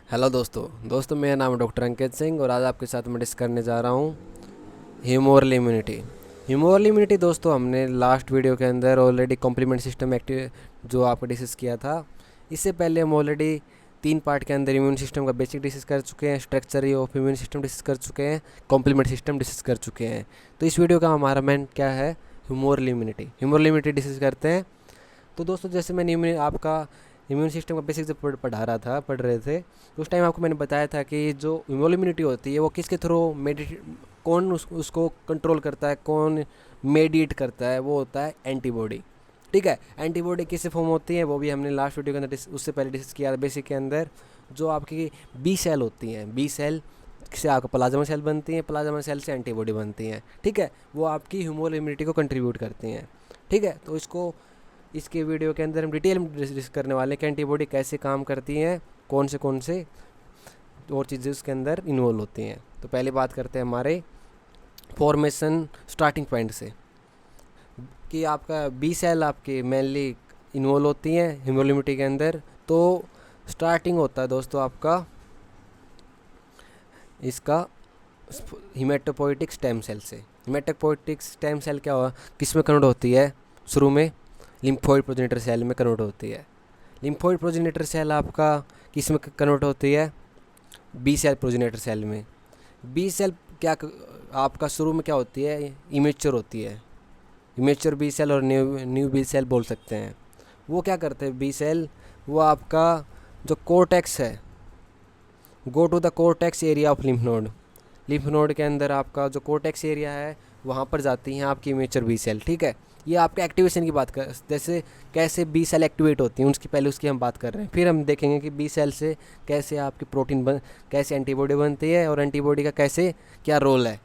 Hello दोस्तों मेरा नाम है डॉक्टर अंकित सिंह और आज आपके साथ मैं डिस्कस करने जा रहा हूँ ह्यूमरल इम्यूनिटी। ह्यूमरल इम्यूनिटी दोस्तों हमने लास्ट वीडियो के अंदर ऑलरेडी कॉम्प्लीमेंट सिस्टम एक्टिव जो आपको डिस्कस किया था। इससे पहले हम ऑलरेडी 3 पार्ट के अंदर इम्यून सिस्टम का बेसिक डिस्कस कर चुके हैं, structure of immune system discuss कर चुके हैं, कॉम्प्लीमेंट सिस्टम डिस्कस कर चुके हैं। तो इस वीडियो का हमारा मेन क्या है, ह्यूमरल इम्यूनिटी डिस्कस करते हैं। तो दोस्तों जैसे मैंने आपका इम्यून सिस्टम का बेसिक जब पढ़ रहे थे तो उस टाइम आपको मैंने बताया था कि जो इम्यूनिटी होती है वो किसके थ्रू कौन उसको कंट्रोल करता है, कौन मेडिएट करता है, वो होता है एंटीबॉडी। ठीक है, एंटीबॉडी किससे फॉर्म होती है वो भी हमने लास्ट वीडियो के अंदर उससे पहले डिस्कस किया था। बेसिक के अंदर जो आपकी बी सेल होती हैं, बी सेल से आपका प्लाज्मा सेल बनती हैं, प्लाज्मा सेल से एंटीबॉडी बनती हैं। ठीक है, वो आपकी ह्यूमरल इम्यूनिटी को कंट्रीब्यूट करती हैं। ठीक है, तो इसके वीडियो के अंदर हम डिटेल में डिस्कस करने वाले हैं कि एंटीबॉडी कैसे काम करती हैं, कौन से और चीज़ें उसके अंदर इन्वॉल्व होती हैं। तो पहले बात करते हैं हमारे फॉर्मेशन स्टार्टिंग पॉइंट से कि आपका बी सेल आपकी मेनली इन्वॉल्व होती हैं ह्यूमोलिमिटी के अंदर। तो स्टार्टिंग होता है दोस्तों आपका इसका हिमेटोपोइटिक स्टेम सेल से। हिमेटोपोइटिक स्टेम सेल क्या हुआ, किस में कन्वर्ट होती है, शुरू में लिम्फोइड प्रोजेनेटर सेल में कन्वर्ट होती है। लिम्फोइड प्रोजेनेटर सेल आपका किस में कन्वर्ट होती है, बी सेल प्रोजेनेटर सेल में। बी सेल आपका शुरू में क्या होती है, इमेच्योर होती है। इमेच्योर बी सेल और न्यू बी सेल बोल सकते हैं। वो क्या करते हैं बी सेल, वो आपका जो कोर्टेक्स है, go to the cortex area of lymph node के अंदर आपका जो कोर्टेक्स एरिया है वहाँ पर जाती हैं आपकी इमेच्योर बी सेल। ठीक है, ये आपके एक्टिवेशन की बात कर, जैसे कैसे बी सेल एक्टिवेट होती हैं उसकी हम बात कर रहे हैं। फिर हम देखेंगे कि बी सेल से कैसे आपकी कैसे एंटीबॉडी बनती है और एंटीबॉडी का कैसे क्या रोल है।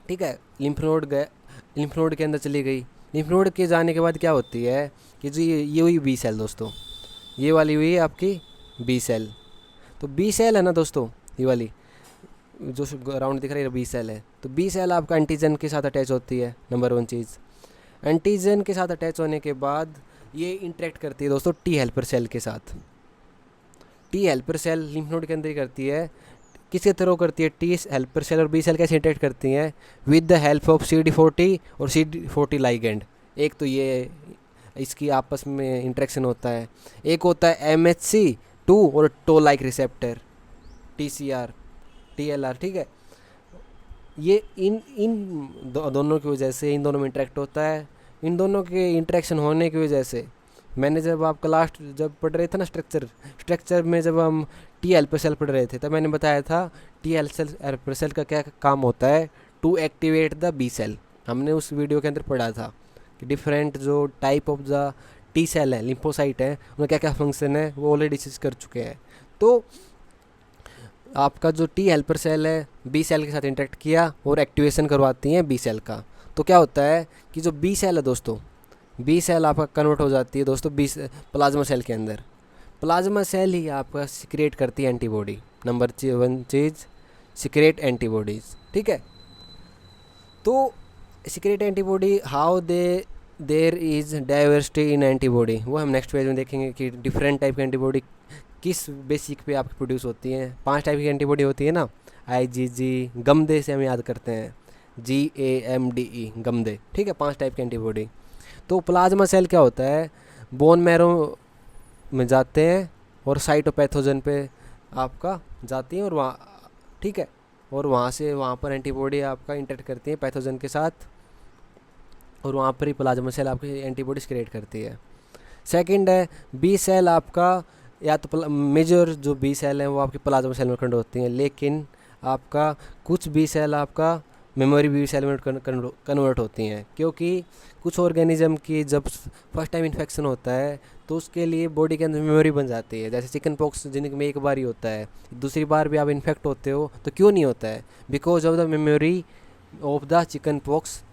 ठीक है, लिम्फ नोड के अंदर चली गई। लिम्फ नोड के जाने के बाद क्या होती है कि जी ये हुई बी सेल दोस्तों, ये वाली हुई आपकी बी सेल। तो बी सेल है ना दोस्तों, ये वाली जो राउंड दिख रही है बी सेल है। तो बी सेल आपका एंटीजन के साथ अटैच होती है, नंबर 1 चीज़। एंटीजन के साथ अटैच होने के बाद ये इंटरेक्ट करती है दोस्तों टी हेल्पर सेल के साथ। T helper cell lymph node के अंदर ही करती है, किसके थ्रू करती है, टी हेल्पर सेल और बी सेल कैसे इंटरेक्ट करती हैं, with the help of CD40 और CD40 लाइगेंड। एक तो ये इसकी आपस में इंटरेक्शन होता है, एक होता है MHC2 और toll like receptor TCR TLR। ठीक है, ये दोनों की वजह से इन दोनों में इंटरेक्ट होता है। इन दोनों के इंटरेक्शन होने की वजह से मैंने जब आपका लास्ट जब पढ़ रहे थे ना स्ट्रक्चर में जब हम टी हेल्पर सेल पढ़ रहे थे तब मैंने बताया था टी हेल्पर सेल का क्या काम होता है, to activate the B cell. हमने उस वीडियो के अंदर पढ़ा था कि डिफरेंट जो type of the T cell है, लिम्फोसाइट है, उनका क्या क्या फंक्शन है वो ऑलरेडी डिस्कस कर चुके हैं। तो आपका जो टी हेल्पर सेल है बी सेल के साथ इंटरेक्ट किया और एक्टिवेशन करवाती हैं बी सेल का। तो क्या होता है कि जो बी सेल है दोस्तों, बी सेल आपका कन्वर्ट हो जाती है दोस्तों प्लाज्मा सेल के अंदर। प्लाज्मा सेल ही आपका सिक्रेट करती है एंटीबॉडी, नंबर 1 चीज़ सिक्रेट एंटीबॉडीज़। ठीक है, तो secrete antibody how there is diversity in antibody, वो हम नेक्स्ट पेज में देखेंगे कि डिफरेंट टाइप की एंटीबॉडी किस बेसिक पे आपकी प्रोड्यूस होती हैं। 5 टाइप की एंटीबॉडी होती है ना, IgG, गमदे से हम याद करते हैं, GAMDE गमदे। ठीक है, 5 टाइप की एंटीबॉडी। तो प्लाज्मा सेल क्या होता है, बोन मैरो में जाते हैं और साइटोपैथोजन पे आपका जाती हैं और वहाँ, ठीक है, और वहाँ पर एंटीबॉडी आपका इंटरेक्ट करती है पैथोजन के साथ और वहाँ पर ही प्लाज्मा सेल आपकी एंटीबॉडीज क्रिएट करती है। सेकंड है बी सेल आपका, या तो मेजर जो बी सेल हैं वो आपकी प्लाज्मा सेल में कन्वर्ट होती हैं, लेकिन आपका कुछ बी सेल आपका मेमोरी बी सेल में कन्वर्ट होती हैं, क्योंकि कुछ ऑर्गेनिज्म की जब फर्स्ट टाइम इन्फेक्शन होता है तो उसके लिए बॉडी के अंदर मेमोरी बन जाती है। जैसे चिकन पॉक्स जिंदगी में एक बार ही होता है, दूसरी बार भी आप इन्फेक्ट होते हो तो क्यों नहीं होता है, because of the memory of the chicken pox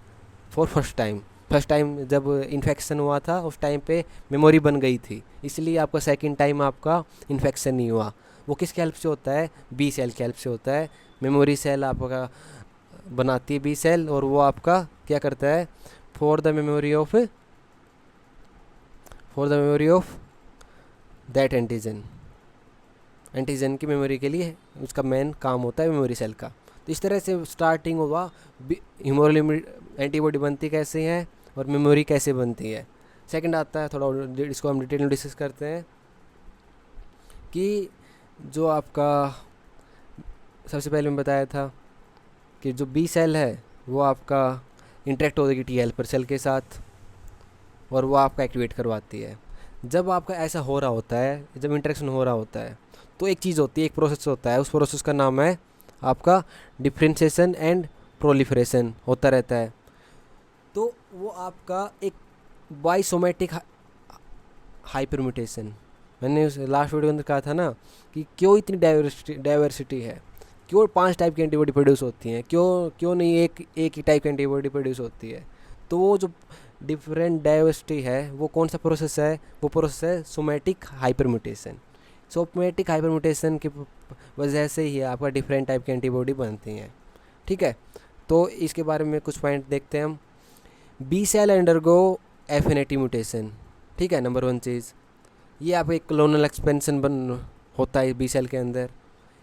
for first time जब इन्फेक्शन हुआ था उस टाइम पे मेमोरी बन गई थी, इसलिए आपका सेकंड टाइम आपका इन्फेक्शन नहीं हुआ। वो किसके हेल्प से होता है, बी सेल के हेल्प से होता है। मेमोरी सेल आपका बनाती है बी सेल और वो आपका क्या करता है, for the memory of that antigen. Antigen की मेमोरी के लिए उसका मेन काम होता है मेमोरी सेल का। तो इस तरह से स्टार्टिंग हुआ ह्यूमरल एंटीबॉडी बनती कैसे हैं और मेमोरी कैसे बनती है। सेकंड आता है, थोड़ा इसको हम डिटेल में डिस्कस करते हैं कि जो आपका सबसे पहले मैं बताया था कि जो बी सेल है वो आपका इंटरेक्ट होगी टी हेल्पर सेल के साथ और वो आपका एक्टिवेट करवाती है। जब आपका ऐसा हो रहा होता है, जब इंटरेक्शन हो रहा होता है, तो एक चीज़ होती है, एक प्रोसेस होता है, उस प्रोसेस का नाम है आपका डिफ्रेंशिएशन एंड प्रोलिफरेशन होता रहता है। तो वो आपका एक बाइसोमेटिक हाइपरम्यूटेशन, मैंने उस लास्ट वीडियो के अंदर कहा था ना कि क्यों इतनी डाइवर्सिटी है, क्यों 5 टाइप की एंटीबॉडी प्रोड्यूस होती हैं, क्यों नहीं एक ही टाइप की एंटीबॉडी प्रोड्यूस होती है। तो वो जो डिफरेंट डाइवर्सिटी है वो कौन सा प्रोसेस है, वो प्रोसेस है सोमैटिक हाइपरम्यूटेशन। सोमैटिक हाइपरम्यूटेशन की वजह से ही आपका डिफरेंट टाइप की एंटीबॉडी बनती हैं। ठीक है, तो इसके बारे में कुछ पॉइंट देखते हैं हम। B cell undergo affinity mutation. ठीक है, नंबर 1 चीज़ ये आपका एक क्लोनल एक्सपेंशन होता है बी सेल के अंदर।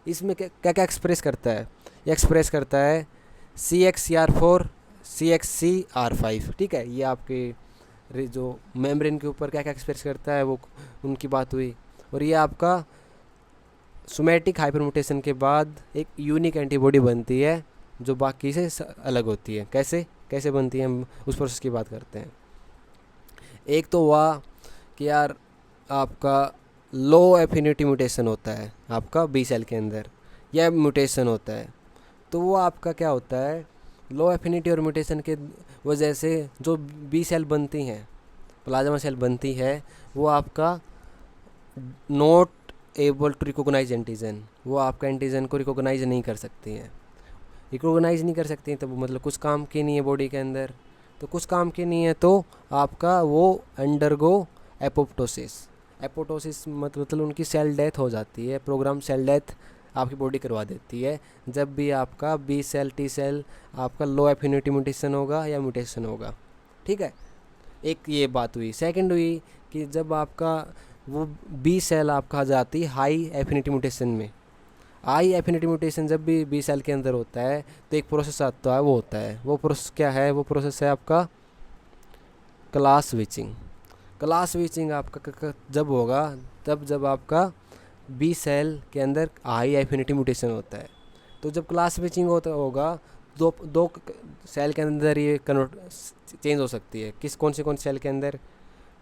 इसमें क्या क्या एक्सप्रेस करता है, ये एक्सप्रेस करता है CXCR4 CXCR5। ठीक है, ये आपके जो मेम्ब्रेन के ऊपर क्या क्या एक्सप्रेस करता है वो उनकी बात हुई। और ये आपका सोमैटिक हाइपरम्यूटेशन के बाद एक यूनिक एंटीबॉडी बनती है जो बाकी से अलग होती है। कैसे बनती है, हम उस प्रोसेस की बात करते हैं। एक तो हुआ कि यार आपका लो एफिनिटी म्यूटेशन होता है आपका बी सेल के अंदर, यह म्यूटेशन होता है। तो वो आपका क्या होता है, लो एफिनिटी और म्यूटेशन के वजह से जो बी सेल बनती हैं, प्लाज्मा सेल बनती है, वो आपका not able to recognise antigen, वो आपका एंटीजन को रिकॉग्नाइज नहीं कर सकती हैं। रिकॉग्नाइज नहीं कर सकती हैं तो मतलब कुछ काम की नहीं है बॉडी के अंदर। तो कुछ काम की नहीं है तो आपका वो अंडरगो एपोप्टोसिस मतलब उनकी सेल डेथ हो जाती है। प्रोग्राम सेल डेथ आपकी बॉडी करवा देती है जब भी आपका बी सेल टी सेल आपका लो एफिनिटी म्यूटेशन होगा या म्यूटेशन होगा। ठीक है, एक ये बात हुई। सेकंड हुई कि जब आपका वो बी सेल आपका आ जाती है हाई एफिनिटी म्यूटेशन में। हाई एफिनिटी म्यूटेशन जब भी बी सेल के अंदर होता है तो एक प्रोसेस आता है, वो होता है, वो प्रोसेस क्या है, वो प्रोसेस है आपका क्लास स्विचिंग। क्लास स्विचिंग आपका जब होगा तब जब आपका बी सेल के अंदर हाई एफिनिटी म्यूटेशन होता है। तो जब क्लास स्विचिंग होगा दो सेल के अंदर ये कन्वर्ट चेंज हो सकती है। कौन से सेल के अंदर,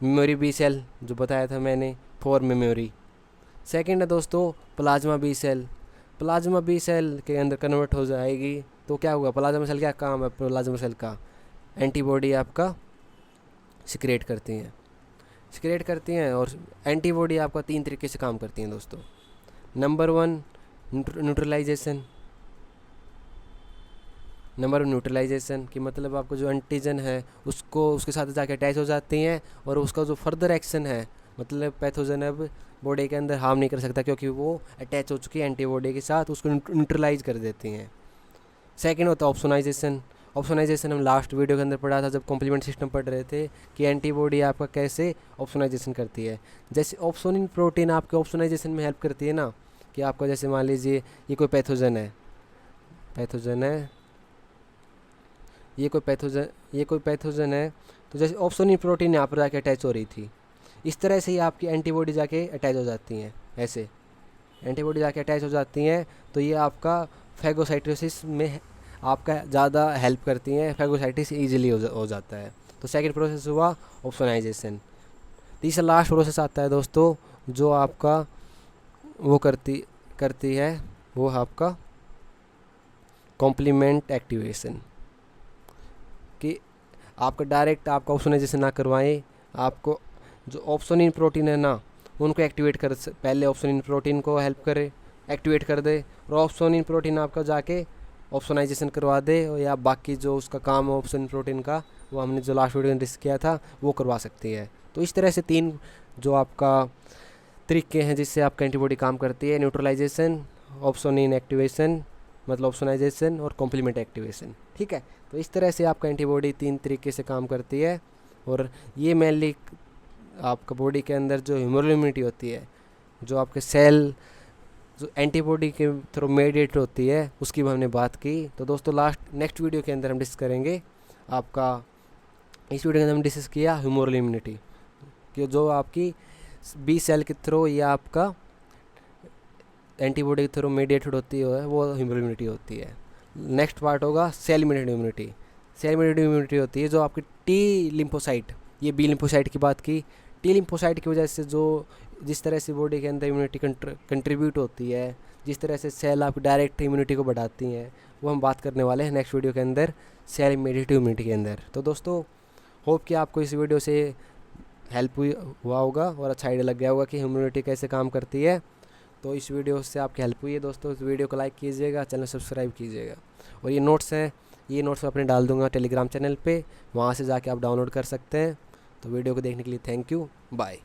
मेमोरी बी सेल जो बताया था मैंने, फॉर मेमोरी। सेकंड है दोस्तों plasma B cell. Plasma B cell के अंदर कन्वर्ट हो जाएगी तो क्या होगा, प्लाज्मा सेल क्या काम है प्लाज्मा सेल का, एंटीबॉडी आपका सिक्रेट करती हैं। और एंटीबॉडी आपका 3 तरीके से काम करती हैं दोस्तों। नंबर 1 न्यूट्रलाइजेशन की मतलब आपको जो एंटीजन है उसके साथ जाके अटैच हो जाती हैं और उसका जो फर्दर एक्शन है मतलब पैथोजन अब बॉडी के अंदर हार्म नहीं कर सकता क्योंकि वो अटैच हो चुकी है एंटीबॉडी के साथ, उसको न्यूट्रलाइज कर देती हैं। सेकंड होता है ऑप्सोनाइजेशन हम लास्ट वीडियो के अंदर पढ़ा था जब कॉम्प्लीमेंट सिस्टम पढ़ रहे थे कि एंटीबॉडी आपका कैसे ऑप्सोनाइजेशन करती है। जैसे ऑप्सोनिन प्रोटीन आपके ऑप्सोनाइजेशन में हेल्प करती है ना, कि आपका जैसे मान लीजिए ये कोई पैथोजन है, ये कोई पैथोजन है तो जैसे ऑप्सोनिन प्रोटीन यहाँ पर जाके अटैच हो रही थी, इस तरह से ही आपकी एंटीबॉडी जाके अटैच हो जाती हैं। ऐसे एंटीबॉडी जाके अटैच हो जाती हैं तो ये आपका फैगोसाइटोसिस में आपका ज़्यादा हेल्प करती हैं, फैगोसाइटिस ईजिली हो जाता है। तो सेकंड प्रोसेस हुआ ऑप्सोनाइजेशन। तीसरा लास्ट प्रोसेस आता है दोस्तों जो आपका वो करती है वो आपका कॉम्प्लीमेंट एक्टिवेशन, कि आपका डायरेक्ट आपका ऑप्सोनाइजेशन ना करवाएं, आपको जो ऑप्सोनिन प्रोटीन है ना उनको एक्टिवेट पहले ऑप्सोनिन प्रोटीन को हेल्प करे, एक्टिवेट कर दे और ऑप्सोनिन प्रोटीन आपका जाके ऑप्सोनाइजेशन करवा दे या बाकी जो उसका काम है ऑप्सोनिन प्रोटीन का वो हमने जो लास्ट वीडियो में डिस्कस किया था वो करवा सकती है। तो इस तरह से 3 जो आपका तरीके हैं जिससे आपका एंटीबॉडी काम करती है, न्यूट्रलाइजेशन, ऑप्सोनिन एक्टिवेशन मतलब ऑप्सोनाइजेशन और कॉम्प्लीमेंट एक्टिवेशन। ठीक है, तो इस तरह से आपका एंटीबॉडी 3 तरीके से काम करती है। और ये मेनली आपका बॉडी के अंदर जो ह्यूमरल इम्यूनिटी होती है, जो आपके सेल जो एंटीबॉडी के थ्रू मेडिएट होती है उसकी भी हमने बात की। तो दोस्तों नेक्स्ट वीडियो के अंदर हम डिस्कस करेंगे आपका, इस वीडियो के अंदर हम डिस्कस किया ह्यूमरल इम्यूनिटी, कि जो आपकी बी सेल के थ्रू या आपका एंटीबॉडी के थ्रू मेडिएटेड होती है वो ह्यूमरल इम्यूनिटी होती है। नेक्स्ट पार्ट होगा cell mediated immunity. Cell mediated immunity होती है जो आपकी टी लिम्फोसाइट, ये बी लिम्फोसाइट की बात की, टी लिम्फोसाइट की वजह से जो जिस तरह से बॉडी के अंदर इम्यूनिटी कंट्रीब्यूट होती है, जिस तरह से सेल आपकी डायरेक्ट इम्यूनिटी को बढ़ाती हैं, वो हम बात करने वाले हैं नेक्स्ट वीडियो के अंदर सेल मेडिएटेड इम्यूनिटी के अंदर। तो दोस्तों होप कि आपको इस वीडियो से हेल्प हुआ होगा और अच्छा आइडिया लग गया होगा कि इम्यूनिटी कैसे काम करती है। तो इस वीडियो से आपकी हेल्प हुई है दोस्तों, इस वीडियो को लाइक कीजिएगा, चैनल सब्सक्राइब कीजिएगा। और ये नोट्स हैं, ये नोट्स मैं अपने डाल दूंगा टेलीग्राम चैनल पे, वहाँ से जाके आप डाउनलोड कर सकते हैं। तो वीडियो को देखने के लिए थैंक यू, बाय।